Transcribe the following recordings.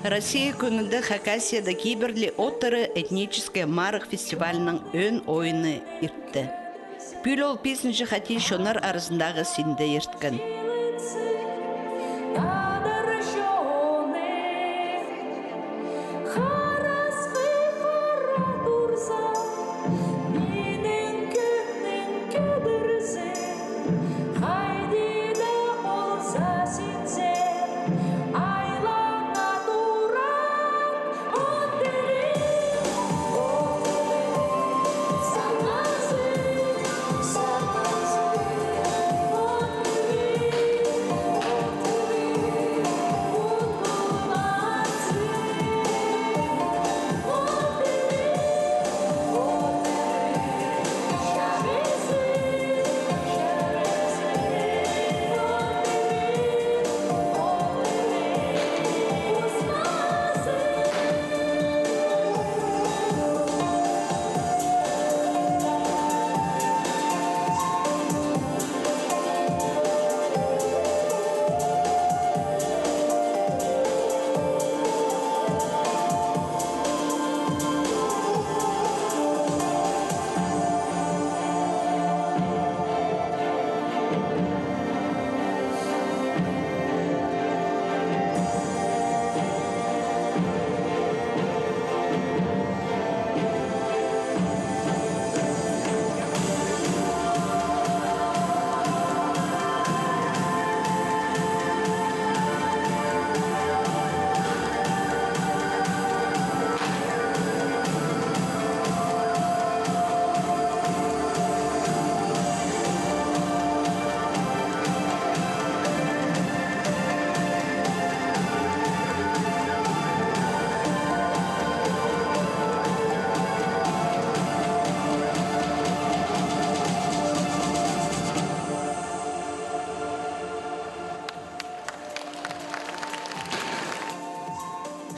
Россия күнінде Хакасияда кейбірлі оттары этническая марық фестивалінің өн ойыны ертті. Пүл ол 5-ші хати шонар арасындағы синді ерткен.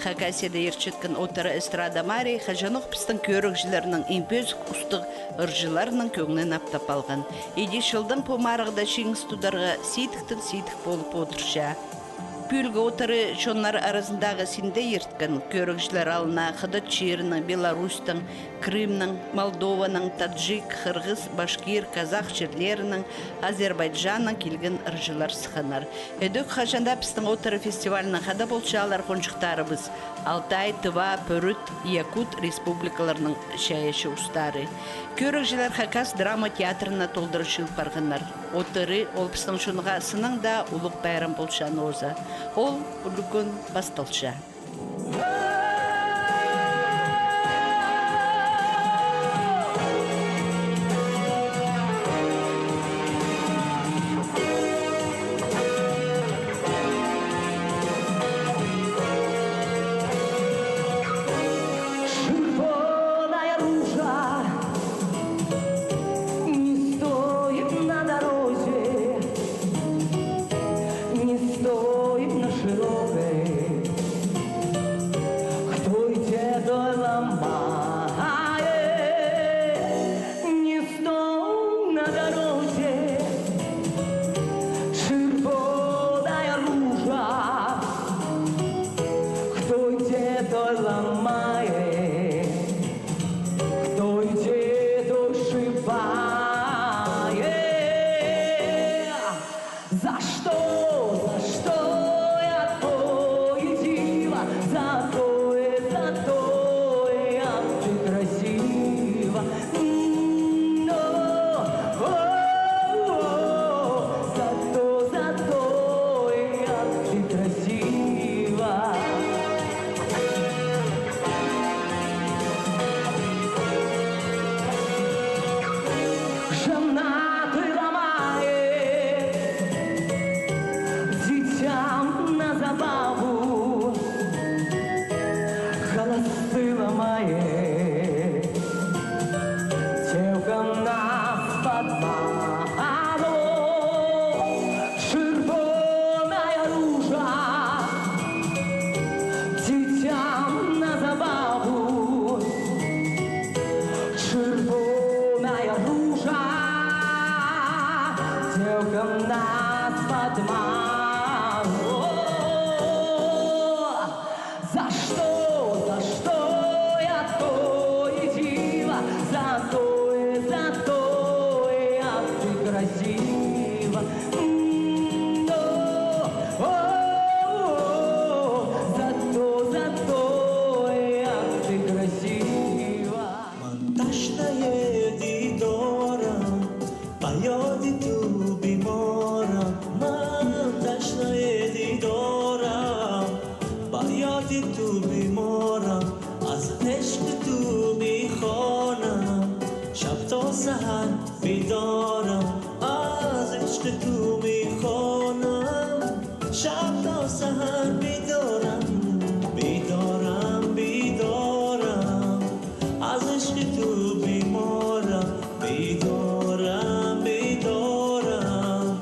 Хакасияда ерчеткен отары эстрада мари хажанық пістің көрікжілерінің импөзік ұстық ұржыларының көңінен аптап алған. Еде шылдың помарығда шеңіз тұдарға сейтіктің сейтік болып отырша. Пүлгі отары шонлар арасындағы синде ерткен көрікжілер алына Қыдыт жерінің, Беларусьтың, Крымның, Молдованың, Таджик, Қырғыз, Башкир, Казах жерлерінің, Азербайджанның келген ұржылар сықанар. Өдік қашанда пістің отары фестивалінің қада болчалар қоншықтарыбыз Алтай, Тыва, Пөріт, Якут республикаларының шаяшы ұстары. Көрікжілер Хакас драма театрына толдырышыл парғынар. Отары ол пістің шынға сының да ұлық байрам болшаны оза. Ол үлгін басталша. سحر بیدارم از عشق تو میخوانم شب تا سحر بیدارم بیدارم بیدارم از عشق تو بیمارم بیدارم بیدارم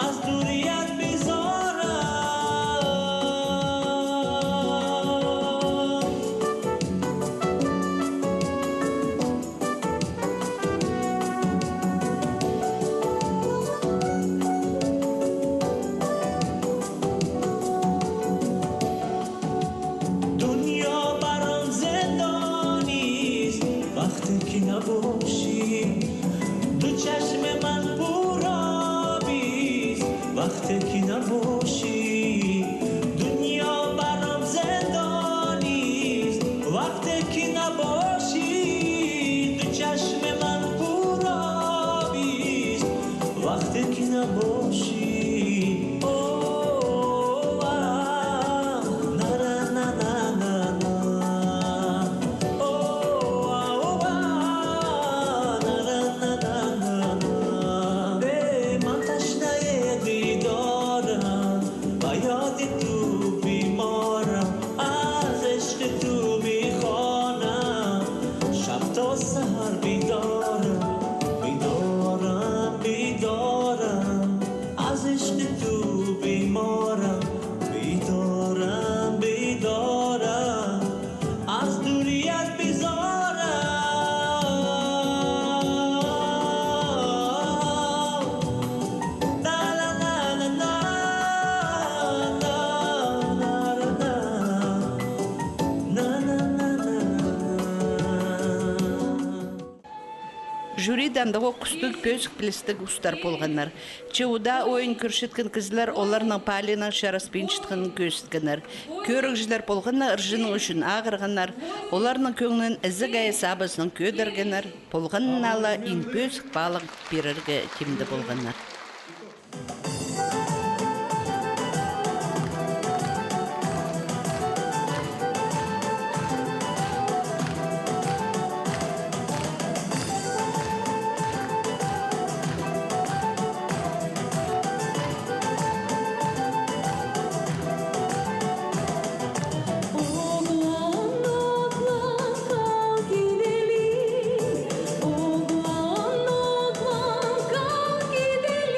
از دوریت بیزارم دنیا برام زندانیست وقتی که نباشی دو چشم من پر آبیست وقتی که نباشی دنیا برام زندانیست وقتی که نباشی دو چشم من پر آبیست وقتی که نباشی Jüri damdağı kustuk pözük bilistік ұстар болғанlar. Чеуда ойын көршеткен кізлер оларның палының шараспен шытқанын көсіткенер. Көрікжілер болғанна ұржының үшін ағырғанар. Оларның көңнің ізі ғайы сабысының көдіргенер. Болғанын ала ин пözік балық берерге кемді болғанар. Gidelim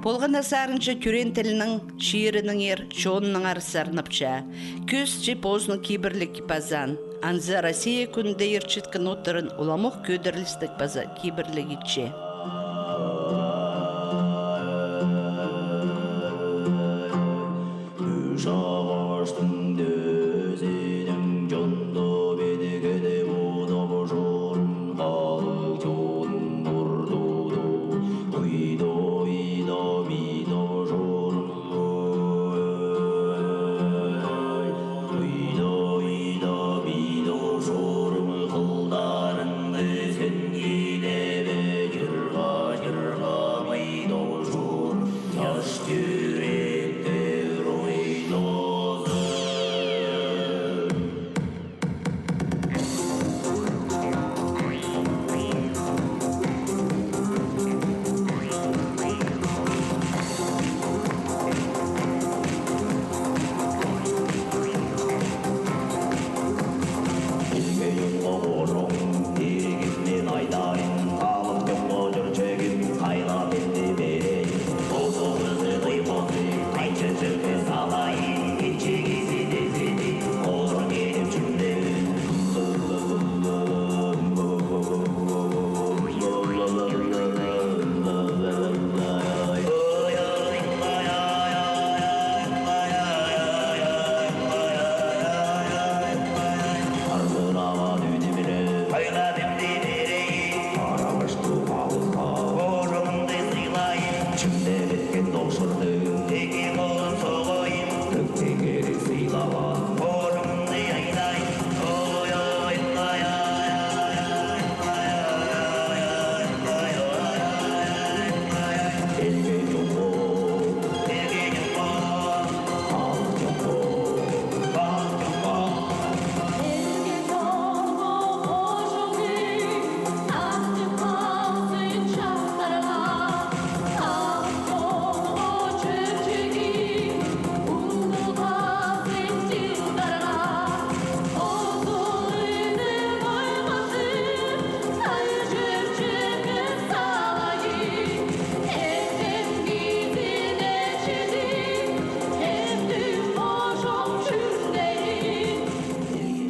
Полған асарынча түрен тілінің, шиырының ер, чонының арысарнапча. Көз жепозның кибірлік кипазан. Анза Россия күнде ерчіткін отырын уламық көдірлістік база кибірлік итче.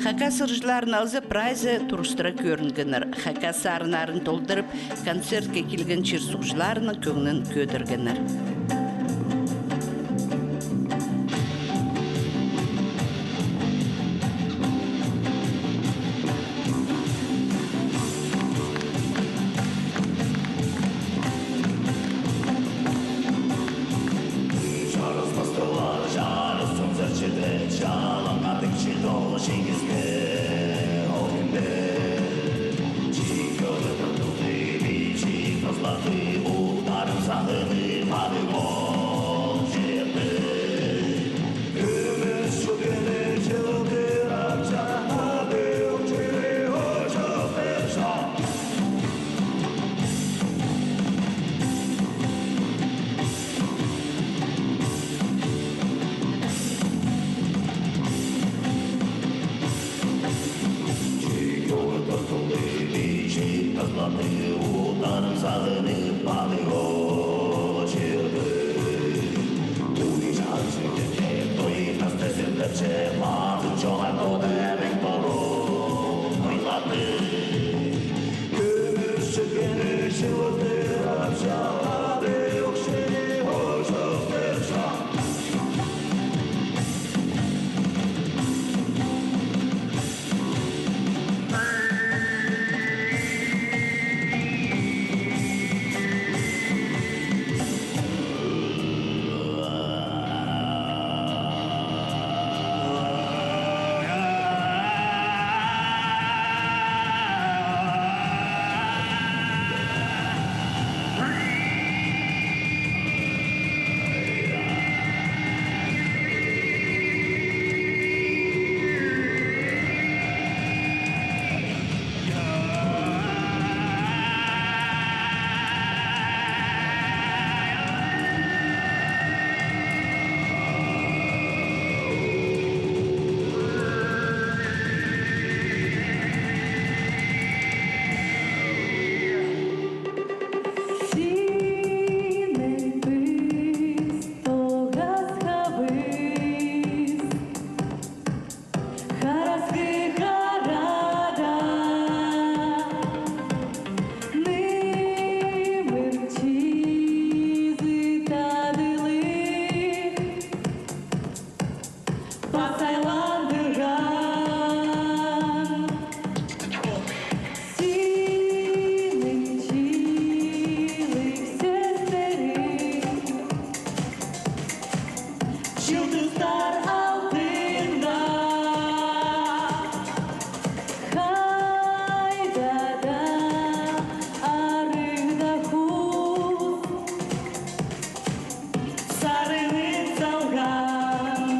Хакас ыржыларын алзы прайзы турыстыра көрінгінір. Хакас арынарын толдырып, концертке келген чирсуғжыларының көңнін көдіргінір. басайландырған сенің жілік сөздерің жұлдыздар алдында қайда да арыда құс сарылып салған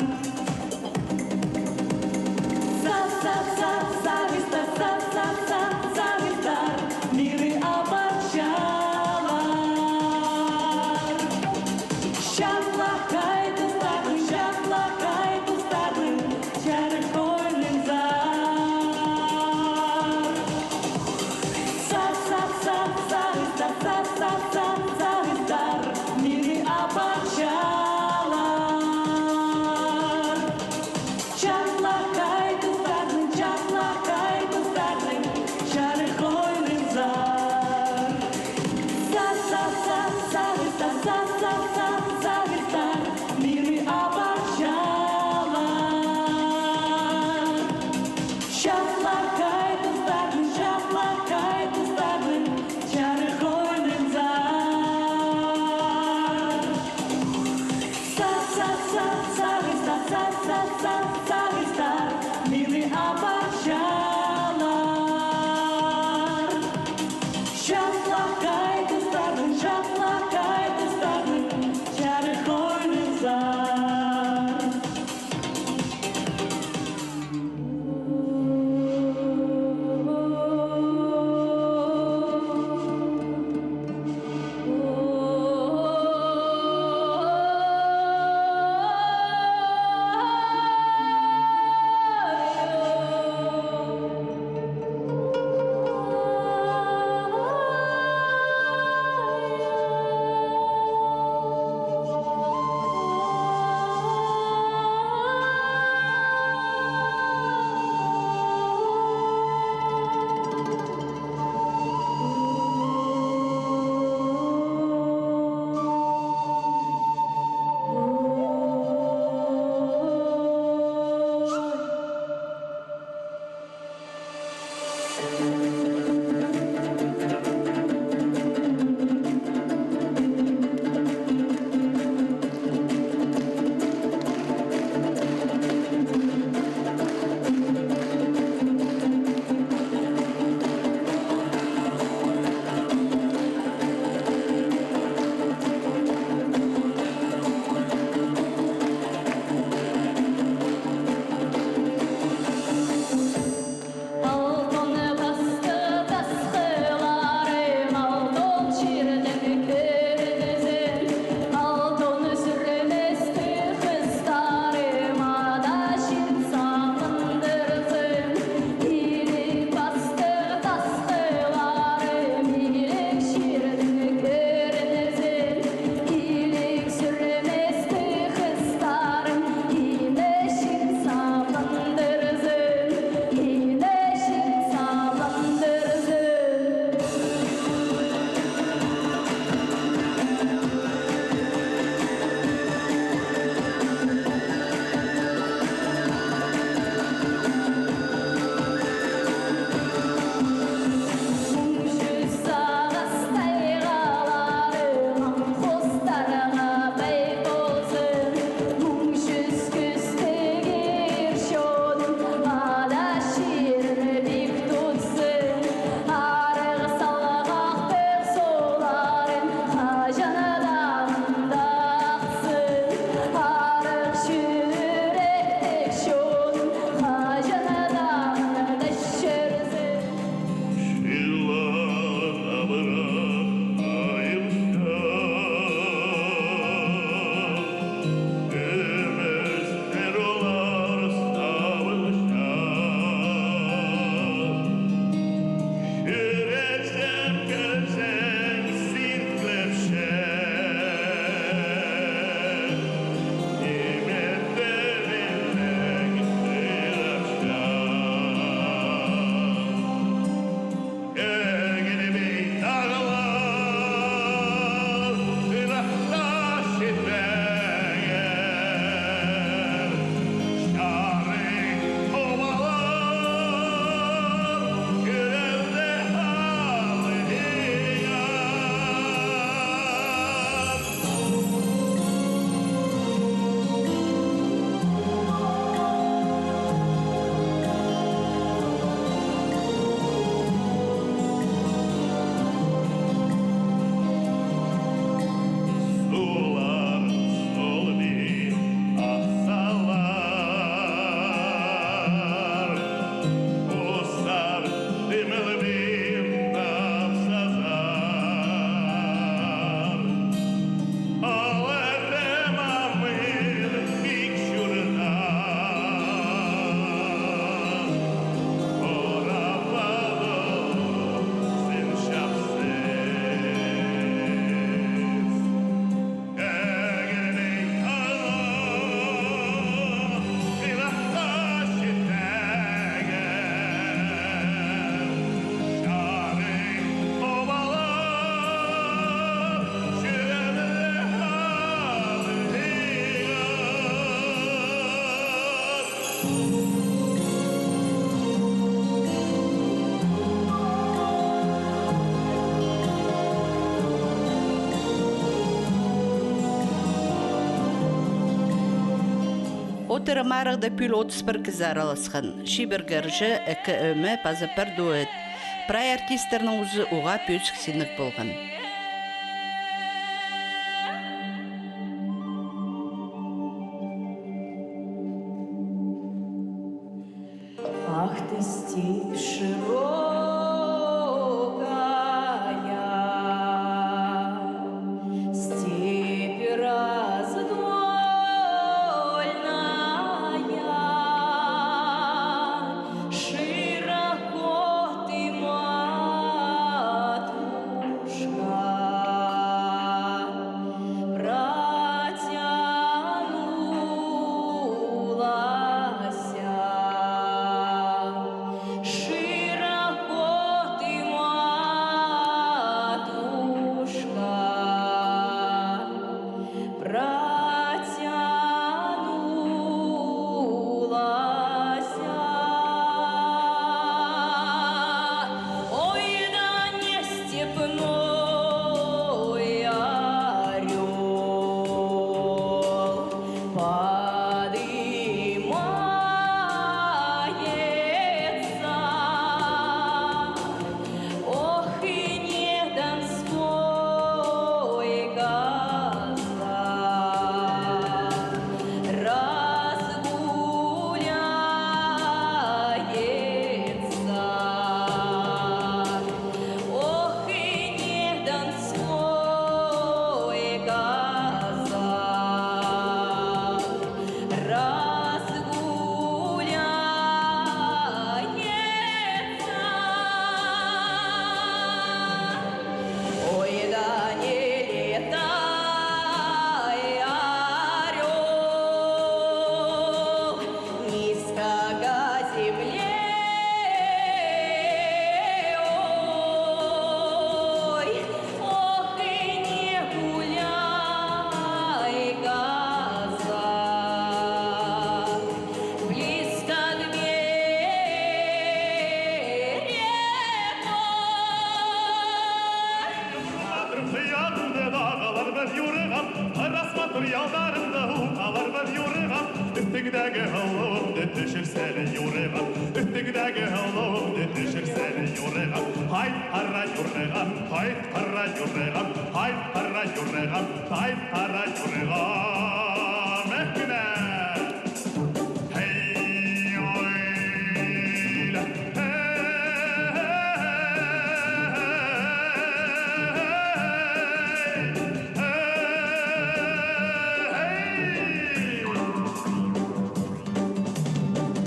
Отыр марыгда пүл 31 кіз араласқан. Шибергіржі, әкі өмі, пазапар дуэт. Прай артистерінің ұзы уға пөсік синік болған. Ах ты степь широкая, степь раздольная, широко ты, матушка, протянулася. Широко ты, матушка, протянулася. Ой, да не степной орел подымается, ох, и не донской газа разгуляется, ох, и не донской газа разгуляется. Ой, да не летай, орел, низко ко земле, ой, ох, и не гуляй, газа, близко к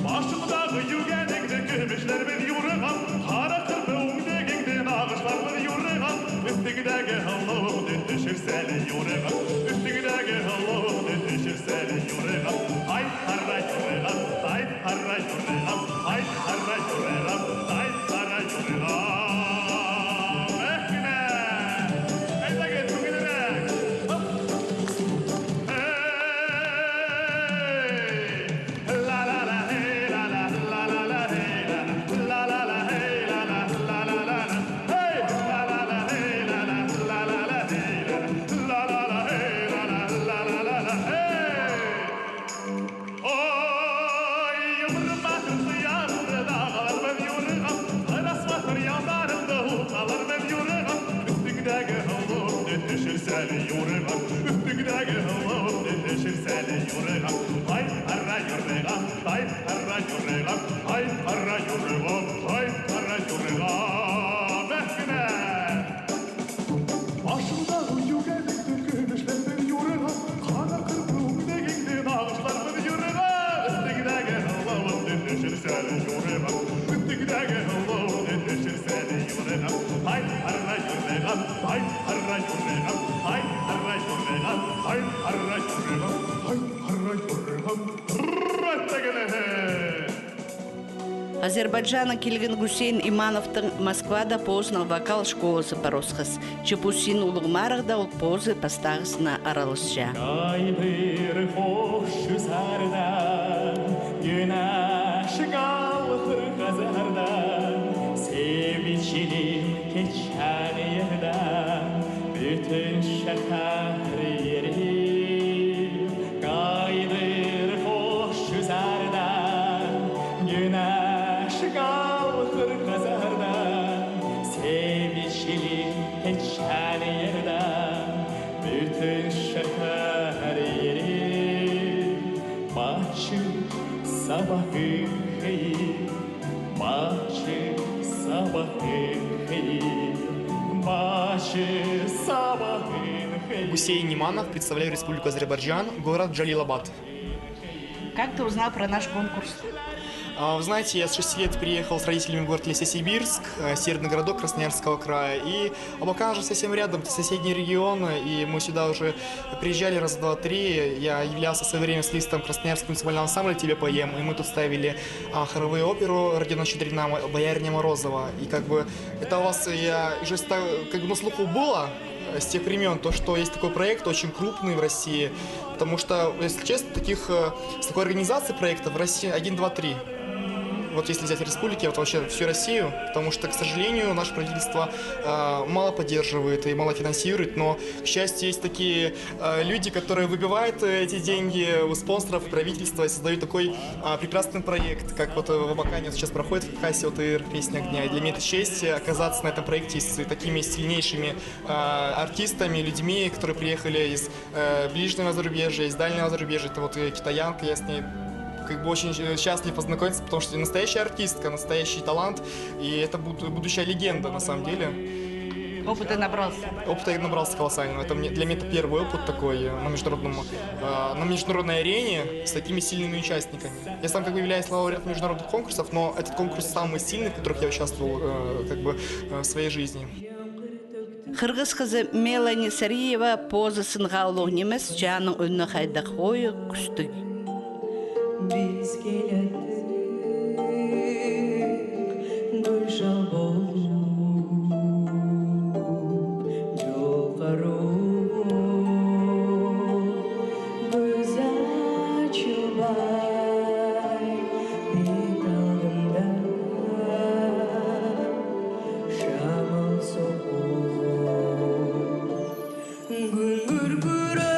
Başımдағы югеніңді көмешлермен юрыған, қара қырбауың дегенде нағышлармен юрыған, үстігідегі халауды түшірсәлі юрыған, үстігідегі халауды түшірсәлі юрыған, ай қара юрыған, ай қара юрыған, ай қара юрыған, ай қара юрыған. Әкіне, айта кет бүгінірек. La la la hey la la la la la hey la la la la hey la la la la la hey la la la hey la la la la la hey la la la hey la la la la la hey. Oy yumrumatın yanında dağlar ben yürüğüm, arasmatır yanlarında hutalar ben yürüğüm, üstündeki havlum düşürseli yürüğüm, üstündeki havlum düşürseli yürüğüm, ay arra yürüğüm, ay arra yürüğüm, ay arra yürüğüm, ay arra yürüğüm, bekle. Başımдағы югеніңді көмешлермен юрыған, қара қырбауың дегенде нағышлармен юрыған, үстігідегі халауды түшірсәлі юрыған, үстігідегі халауды түшірсәлі юрыған, ай арра юрыған, ай арра юрыған, ай арра юрыған, ай арра юрыған, ай арра юрыған, Азербайджана келген Гусейн Имановтың Москвада позның вокал школасы паросқыз. Чепусин улығмарығда ол позы пастағысына аралысша. Ай бір хош жүзардан, sabahı hey, başı sabahı hey, başı sabahı hey. Гусей Ниманов, представляю Республику Азербайджан, город Джалилабад. Как ты узнал про наш конкурс? Вы знаете, я с 6 лет приехал с родителями в город Лесосибирск, северный городок Красноярского края, и Абакан же совсем рядом, это соседние регионы, и мы сюда уже приезжали раз, два, три. Я являлся в свое время солистом Красноярского муниципального ансамбля «Тебе поем», и мы тут ставили хоровую оперу «Родина Щедрина» «Боярыня Морозова». И как бы это у вас, я уже как бы на слуху было с тех времен, то, что есть такой проект, очень крупный в России, потому что, если честно, с такой организацией проектов в России 1, 2, 3. Вот если взять республики, вот вообще всю Россию, потому что, к сожалению, наше правительство мало поддерживает и мало финансирует, но, к счастью, есть такие люди, которые выбивают эти деньги у спонсоров, правительства и создают такой прекрасный проект, как вот в Абакане сейчас проходит в Хакасии вот и «Песня огня». И для меня это честь оказаться на этом проекте с такими сильнейшими артистами, людьми, которые приехали из ближнего зарубежья, из дальнего зарубежья. Это вот и китаянка, я с ней как бы очень счастлив познакомиться, потому что настоящая артистка, настоящий талант, и это будущая легенда на самом деле. Опыта набрался? Опыта я набрался колоссального. Для меня это первый опыт такой на международной арене с такими сильными участниками. Я сам как бы являюсь лауреатом международных конкурсов, но этот конкурс самый сильный, в которых я участвовал как бы в своей жизни. Кыргыз кызы Мелани Сариева позасын гаулуг немес, жаның önüne хайда қойы күстік. Biz geldik Gülşah bolup Yollarım Göz açılay Bir dalımda Şamal soğuk Güngür güre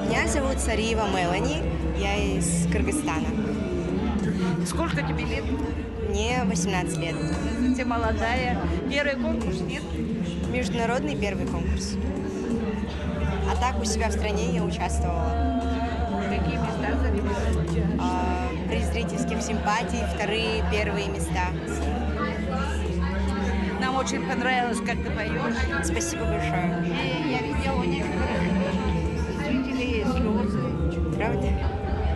Меня зовут Сариева Мелани, я из Кыргызстана. Сколько тебе лет? Мне 18 лет. Ты молодая. Первый конкурс, нет? Международный первый конкурс. А так у себя в стране я участвовала. Какие места занимаешь? При зрительских симпатий вторые, первые места. Нам очень понравилось, как ты поешь. Спасибо большое. И я видела у некоторых зрителей слезы. Правда?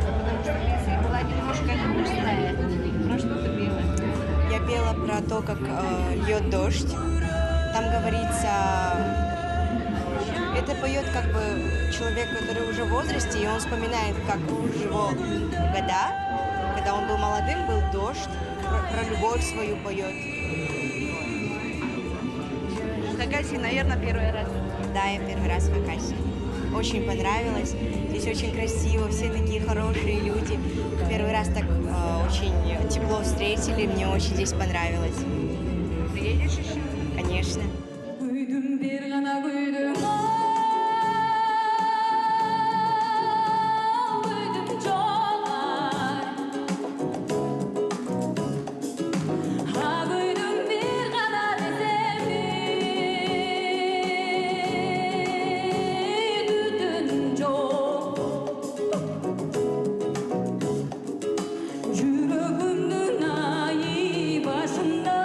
Потому что песня была немножко грустная. Про что ты пела? Я пела про то, как льет дождь. Там говорится, это поет как бы человек, который уже в возрасте, и он вспоминает, как в его года, когда он был молодым, был дождь, про любовь свою поет. В Хакасии, наверное, первый раз. Да, я первый раз в Хакасии. Очень понравилось. Здесь очень красиво, все такие хорошие люди. Первый раз так очень тепло встретили, мне очень здесь понравилось. Приедешь еще? Конечно. Yüreğimden ayı başında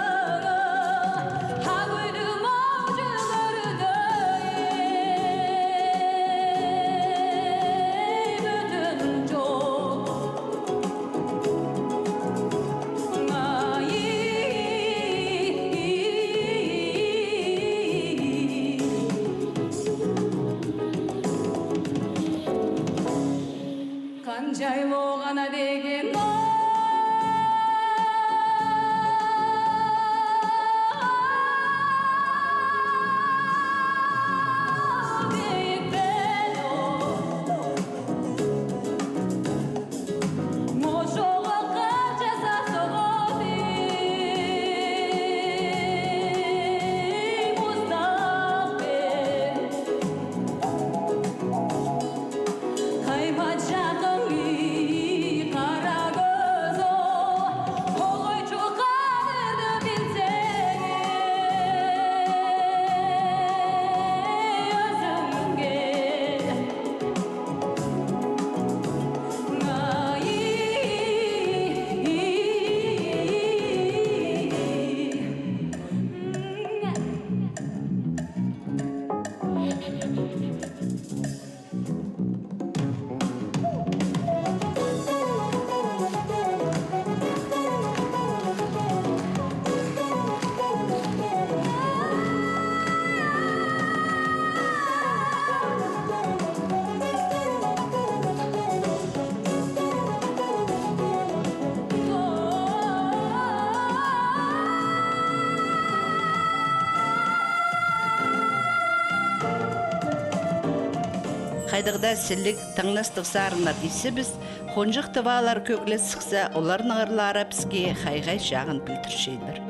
Хайдығда сілік таңнастық сарынар дейсі біз, қонжық тывалар көклі сықса, олардың ағырлары бізге хайғай жағын білдіршейдір.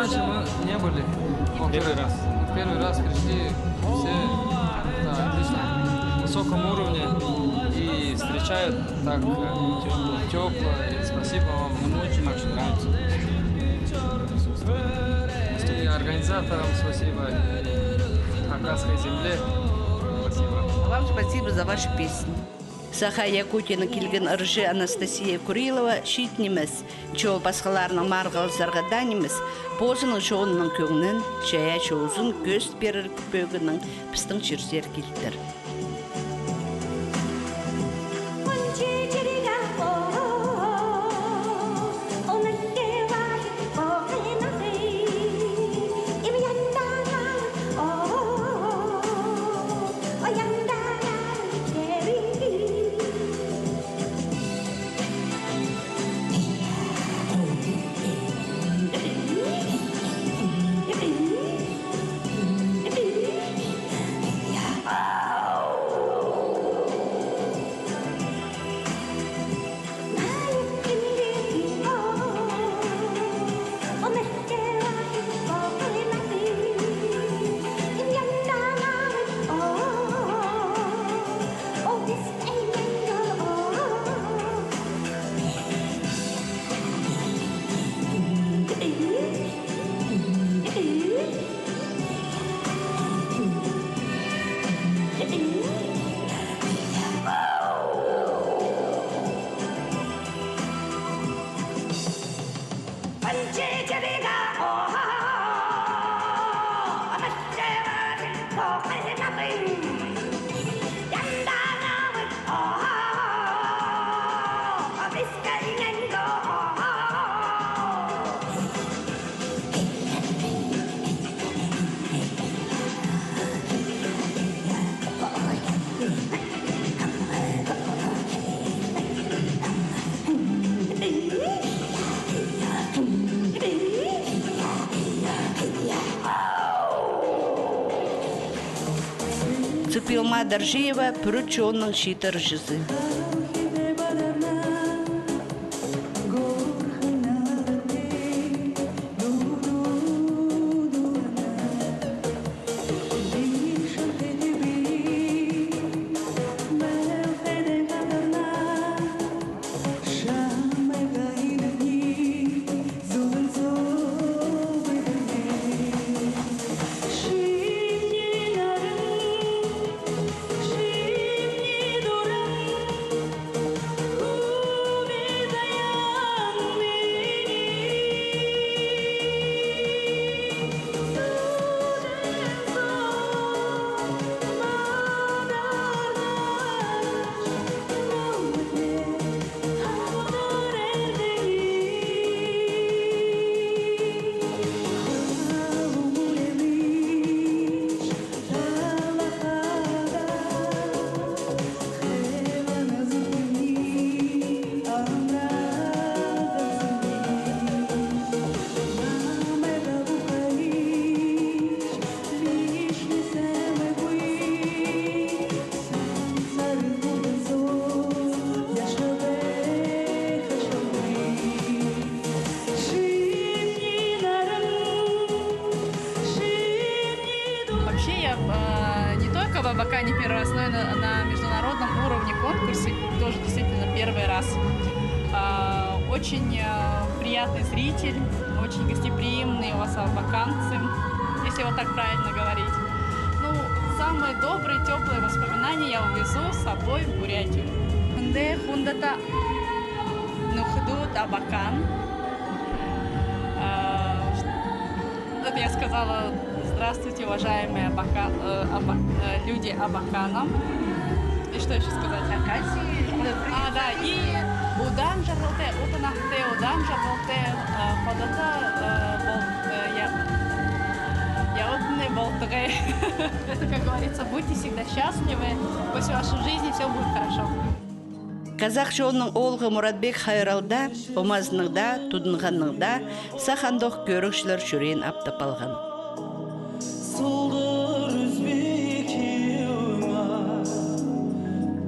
Раньше мы не были. Первый раз. Первый раз пришли, все да, отлично, на высоком уровне и встречают так тепло. И спасибо вам, нам очень нравится. И организаторам спасибо, Хакасской земле спасибо. Вам спасибо за ваши песни. Саха Якутияның келген ыржы Анастасия Курилова шитнеміз, чол басқаларының марғалызарға данеміз, позының жоғының көңнің, жая жоғызын көз берір күпөгінің пістің жүрсер келдір. Цепилма Доржиева Пручонның шитер жүзі. Вообще я не только в Абакане первый раз, но и на международном уровне конкурсе тоже действительно первый раз. Очень приятный зритель, очень гостеприимные у вас абаканцы, если вот так правильно говорить. Ну, самые добрые, теплые воспоминания я увезу с собой в Бурятию. Хунде хундата нухдут Абакан. Вот я сказала: здравствуйте, уважаемые люди Абакана. И что еще сказать? Да, и удан жарылте, утанахте, удан жарылте, подата я отны болтыгай. Это, как говорится, будьте всегда счастливы, пусть в вашей жизни все будет хорошо. Казах жолының олғы Мұратбек Хайралда, Омазныңда, Тудынғаныңда сахандық көрікшілер жүрен аптап алған. Солдыр үзбекеуіңа,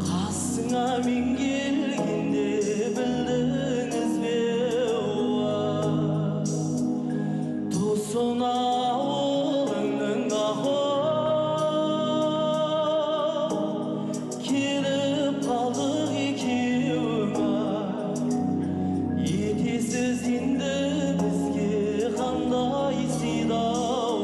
қасыңа мен келгенде білдіңіз бе уа? Тосын ауылыңның ахы, келіп қалдық екеуіңа, етесіз енді бізге қандай сыйдау.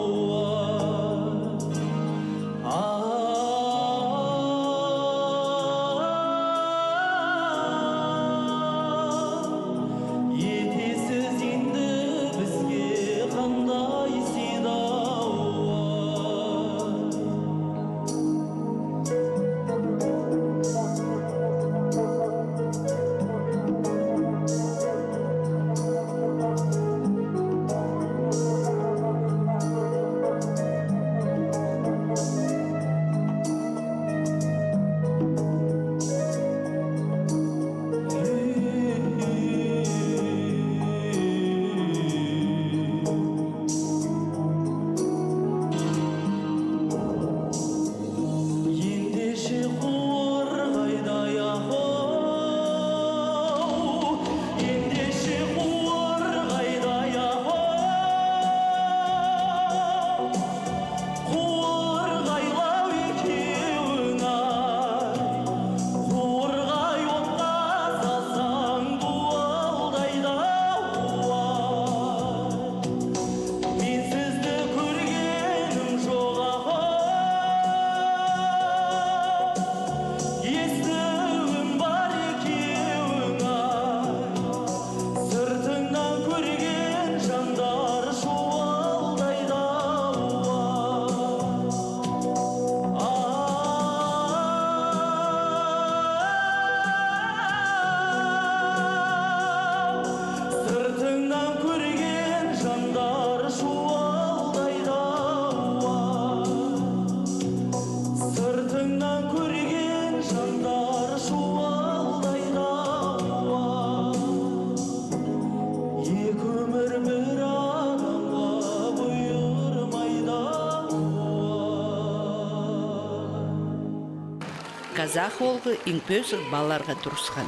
казах олғы инпөз баларға тұрысқан.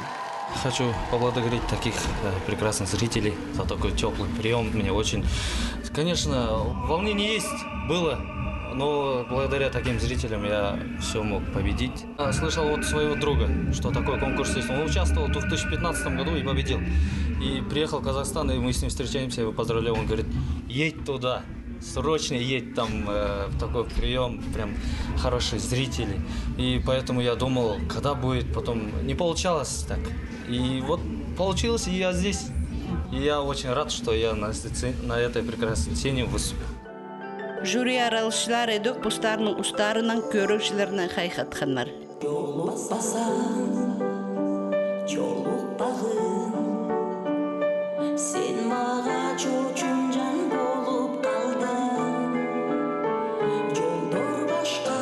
Хочу поблагодарить таких прекрасных зрителей за такой теплый прием. Мне очень, конечно, волнение есть, было, но благодаря таким зрителям я все мог победить. Я слышал от своего друга, что такой конкурс есть. Он участвовал в 2015 году и победил. И приехал в Казахстан, и мы с ним встречаемся, я его поздравляю. Он говорит, едь туда, срочно едь, там такой прием, прям хорошие зрители. И поэтому я думал, когда будет, потом не получалось так. И вот получилось, и я здесь. И я очень рад, что я на этой прекрасной сцене выступил. Жюри аралышчылар эдок постарының устарынан көрөкчүлөрүнөн хайхаткандар. Sen mağa çocuğun can bolup kaldın. Yoldur başka,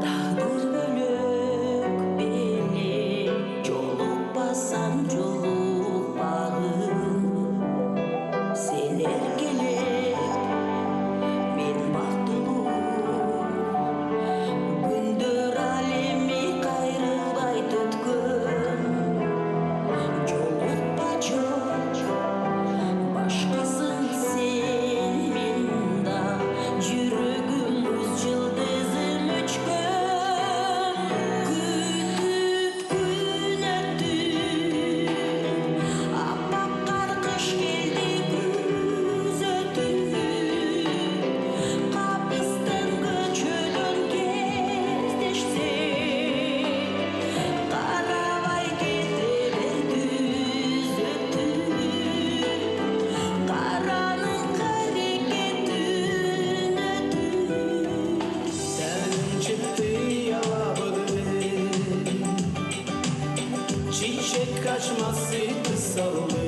dağdır bölük beni. Yoluk basan yoluk bağı. Sen erkelep, men baktılım. Gündür alemi kayrılbay tütkün. Yoluk bacak, başkasın sen menda. Yürügümüz yıldızım uçkun. Kütüp gün öttüm. Appak karkış geldi güz öttüm. Kapıstan göçülün gezdeşsek. Karavay keteler düz öttüm. Karanın hareketün öttüm. Sen çıktı yalabıdı, çiçek kaçması kısaldı.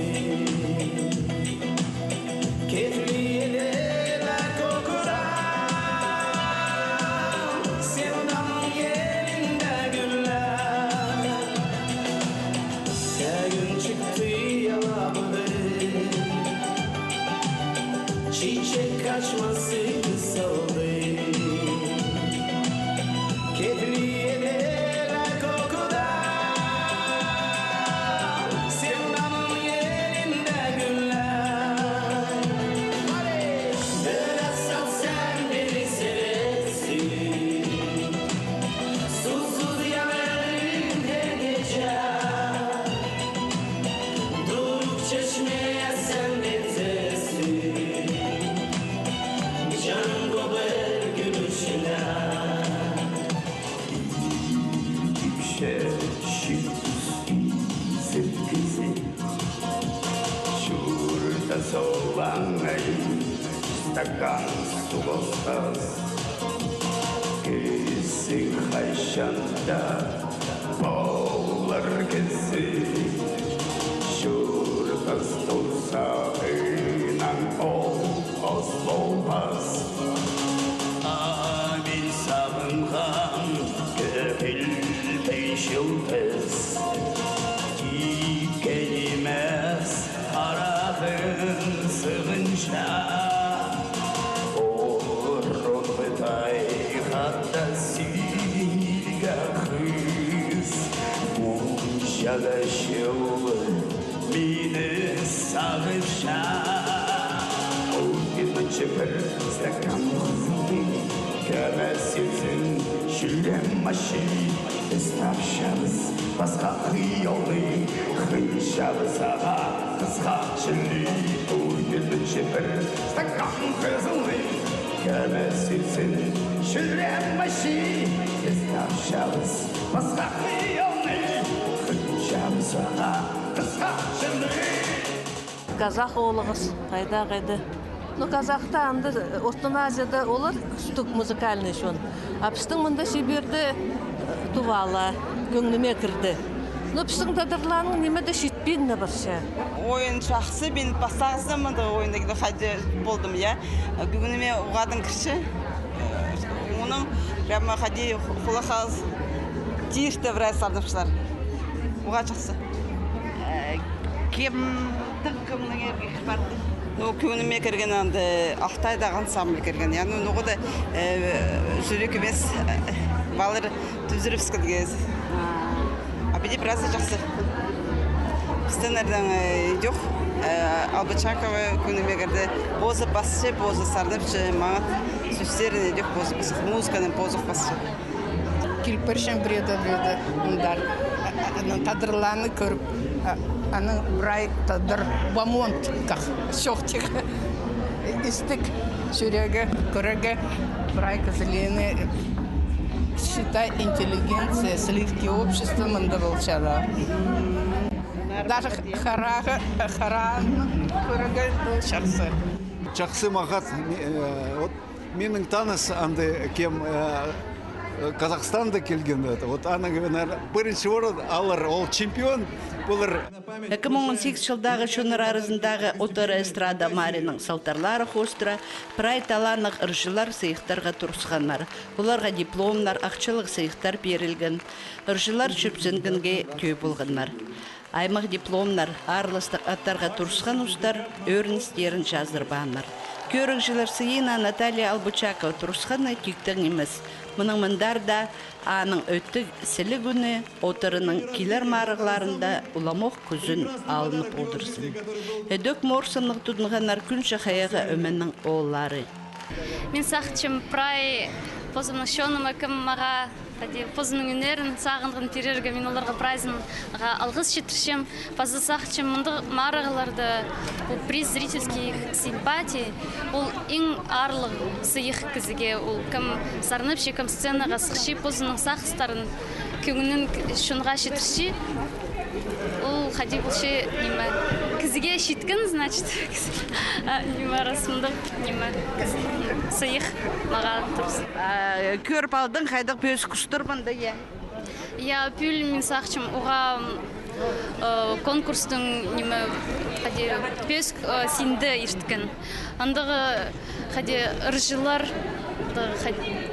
Kefliyeler kokuran, sevdanın yerinde güller. Gün çıktı yalabıdı, çiçek kaçması kısaldı. Kefliyeler kokudan, sevdanın yerinde güller. Biraz sen beni seversin, susuz yanarım her gece. Durup çeşmeye sen benzersin, can kober gülüşüne. Sevgisi şurada soğanayım, стакан su olsaz. Kesin hayşanda boğular kesin. Şurada stolsa inan olmaz olmaz. Amin savungan köpil beş yıldız. Gelmez arağın sığınca. Orada hatta silga kız. Muncalaşıyor beni sağışa. O gece bir stakan kızım. Kömesizin şülem maşı. Stavşarız başka yolu. Hınşarız ağa kızga çili. O gece bir stakan kızım. Kömesizin şülem maşı. Stavşarız başka yolu. Hınşarız ağa kızga çili. Казах олығыз қайда қайды. Ну, казахта анды Орта Азияда олар стук музыкальный шон. А пістің мұнда Сибирді тувала, көңліме кірді. Ну, пістің тадырланың немеді шетпейді бірше. Ойын жақсы, мен бастағыздамын да ойындагіде қайды болдым, я. Көңліме ұғадың кірші. Оның прямо қайды құлақаз тиірті біраз сардымшылар. Ұға жақсы. Кемдің көңлің ерге барды. Көңіліме кірген анды Ақтайдағы ансамбль кірген. Яғни оғы да жүрек емес балыр түзіріпскі дегіз. Абеде біразы жақсы. Бізденердің жоқ. Албачакова күнімегерді бозы басшы, бозы сардыпшы, мағат сөстеріне жоқ бозы басшы, музыканың бозы басшы. Килпершен бредоведі ұндар. Тадырланы көріп, аның брай тадыр бамонт қақ, шоқтық. Истік жүрегі, көрегі брай кізілені считай интеллигенция, сливки общества мында болшара. Даже хараның көрегі болшарсы. Жақсы мағат, менің таныс анды кем Қазақстанда келген. Вот ана бірінші орын алыр, ол чемпион болыр. 2018 жылдағы шоныр арызындағы отары эстрада Марінің салтарлары қостыра, прай таланық ұржылар сыйықтарға тұрсығанлар. Оларға дипломлар, ақчылық сыйықтар берілген. Ұржылар шөпсінгінге көй болғанлар. Аймақ дипломлар, арлыстық аттарға тұрсыған ұстар, өріністерін жаздырбанлар. Көрік жылар сыйына Наталья Албучакова тұрсығаны түйіктің емес. Мұның мұндар да аның өттік сілі күні отырының келер марығыларында ұламоқ күзін алынып отырсын. Өдік морсынлық тұдынғанар күнші қаяғы өменнің оғылары. Мен сақчым прай позымның шоным әкім маға позының үнерін сағынғын терерге мен оларға прайзын алғыз шетіршем. Пазы сақчым мұнды марығыларды приз зрительских симпатий. Ол ең арлық сыйық кізіге. Ол кім сарныпши, кім сценаға сықши позының сақыстарын көңінің шынға шетірши. Ол қади бұлшы кізіге шеткін, значит, неме расымдық, неме сыйық маға тұрсын. Көріп алдың, қайдық пөз күштірбінді, е? Я пүл мен сақчым, оға конкурстың неме пөз синді ештікін. Андағы ұржылар,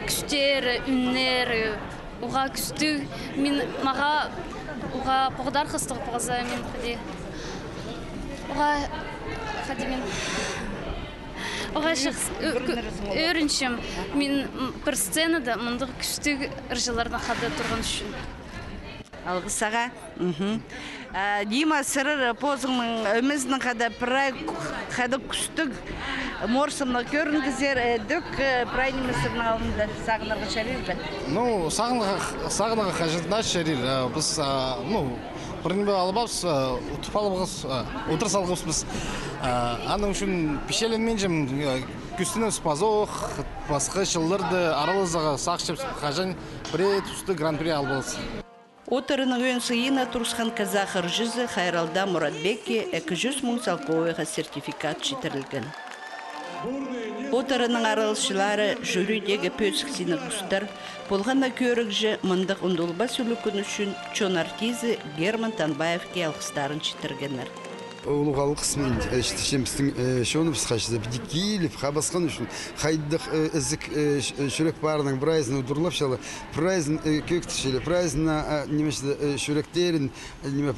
күштер, үннер, оға күсті, мен маға оға пұғдар қыстығы пұғаза мен оға шықс өріншім мен бір сценада мұндық күшті ұржыларына қады тұрған үшін. Алғысаға. Дима сырыр позыңның өмізінің қада прай қады күштік морсымны көрінгізер дөк прай немесірінің алында сағынырғы шәрел бәд? Сағынырғы қажетіна шәрел. Біз бірінбе алыбапс, ұтыпалыбығыз, отырыс алғыз біз. Аның үшін пешеленмен жем күстіні спазоқ, басқы шылдырды, аралызығы сақшып қажан бірі түсті гран-при албылыз. Отырының өн сыйына тұрысқан казах ұржызы Хайралда Мұратбеке 200 мың салковыға сертификат жетірілген. Отырының аралышылары жүрідегі пөсіксіні құстар, болғанда көрік жы мұндық ұндылба сүлікін үшін чон артизі Герман Танбаевке алғыстарын жетіргенлер. Улуғалық қысмен шемістің шонымыз қашыда бідекейліп, қабасқан үшін қайдық ізік шүрек барының прайзын ұдырлап шалы, прайзын көктішелі, прайзына немешті шүректерін,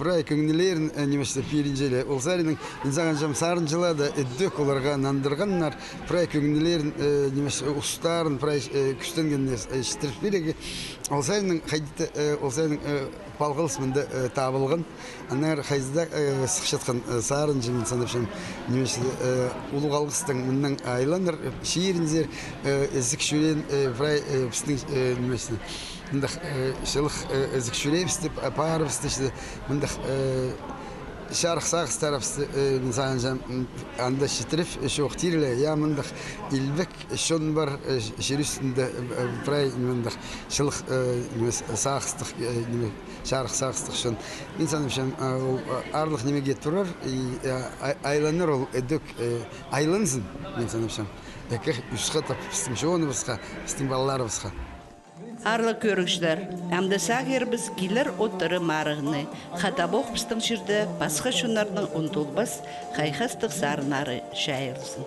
прай көңнелерін немешті перінжелі. Ол сарының инзаған жам сарын жылады, өддік оларға нандырғаннар, прай көңнелерін немешті ұстарын, прай күштенгеніне шетіріп береге. Ол сарының қайдыты, ол сарының палғылысмында табылған, анар қайзыда сықшатқан сарын жемін санапшам немесе улуғалғыстың мұнның айланыр шиерінзер ізік шүрен фрай пістің немесе мұндақ шылық ізік шүрен пістіп пары пістішті мұндақ шарық сағыз тарапсты мұнсаған жам анда шетіріп шоқ тирілі я мұндақ илбек шон бар шерүстінде фрай мұндақ шылық сағыстық шарық сағыстық шон мен санапшам арлық немеге тұрар айланыр ол өдік айланзын мен санапшам әкір үсқа тап пістің шоны бізға пістің балалары бізға. Арлы көрікшілер, әмдісақ ербіз келер отыры марығыны, қатабоқ пістің жүрді басқа шынарының ұнтылбас қайқастық сарынары шайырсын.